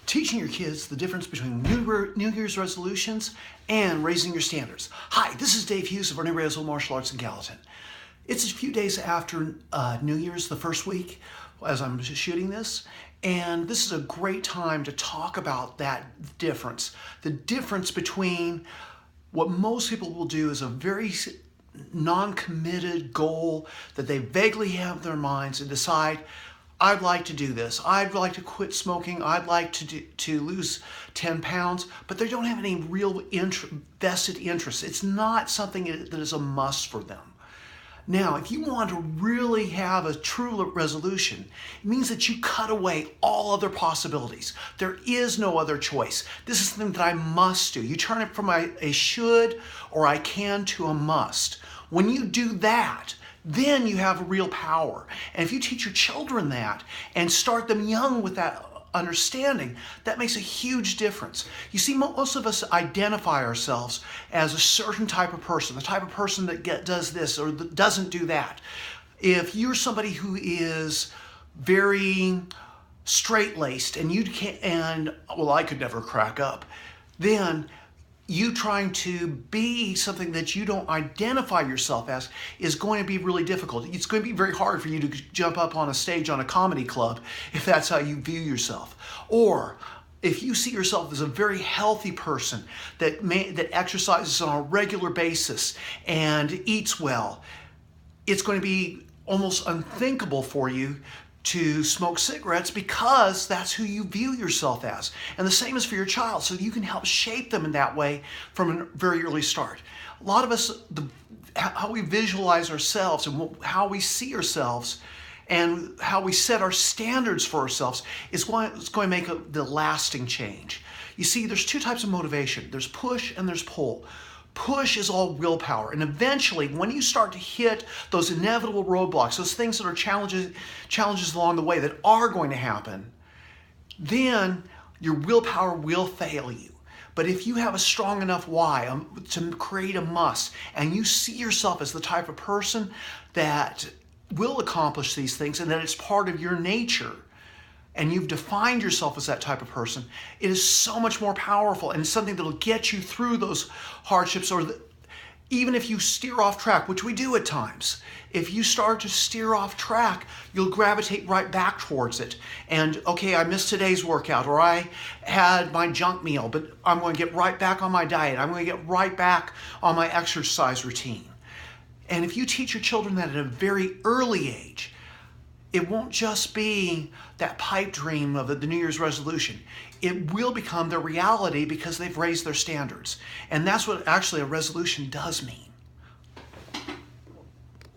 teaching your kids the difference between New Year's resolutions and raising your standards. Hi, this is Dave Hughes of Ernie Reyes Martial Arts in Gallatin. It's a few days after New Year's, the first week, as I'm shooting this, and this is a great time to talk about that difference. The difference between what most people will do is a very non-committed goal that they vaguely have in their minds and decide, I'd like to do this. I'd like to quit smoking. I'd like to lose 10 pounds, but they don't have any real vested interest. It's not something that is a must for them. Now, if you want to really have a true resolution, it means that you cut away all other possibilities. There is no other choice. This is something that I must do. You turn it from a should or I can to a must. When you do that, then you have real power. And if you teach your children that and start them young with that understanding, that makes a huge difference. You see, most of us identify ourselves as a certain type of person, the type of person that does this or that doesn't do that. If you're somebody who is very straight-laced and I could never crack up, then you trying to be something that you don't identify yourself as is going to be really difficult. It's going to be very hard for you to jump up on a stage on a comedy club if that's how you view yourself. Or if you see yourself as a very healthy person that exercises on a regular basis and eats well, it's going to be almost unthinkable for you to smoke cigarettes because that's who you view yourself as. And the same is for your child, so you can help shape them in that way from a very early start. A lot of us, how we visualize ourselves and how we see ourselves and how we set our standards for ourselves is going to make the lasting change. You see, there's two types of motivation. There's push and there's pull. Push is all willpower, and eventually when you start to hit those inevitable roadblocks, those things that are challenges along the way that are going to happen, then your willpower will fail you. But if you have a strong enough why to create a must, and you see yourself as the type of person that will accomplish these things and that it's part of your nature, and you've defined yourself as that type of person, it is so much more powerful and something that'll get you through those hardships. Even if you steer off track, which we do at times, if you start to steer off track, you'll gravitate right back towards it. And okay, I missed today's workout, or I had my junk meal, but I'm going to get right back on my diet. I'm going to get right back on my exercise routine. And if you teach your children that at a very early age, it won't just be that pipe dream of the New Year's resolution. It will become their reality because they've raised their standards. And that's what actually a resolution does mean.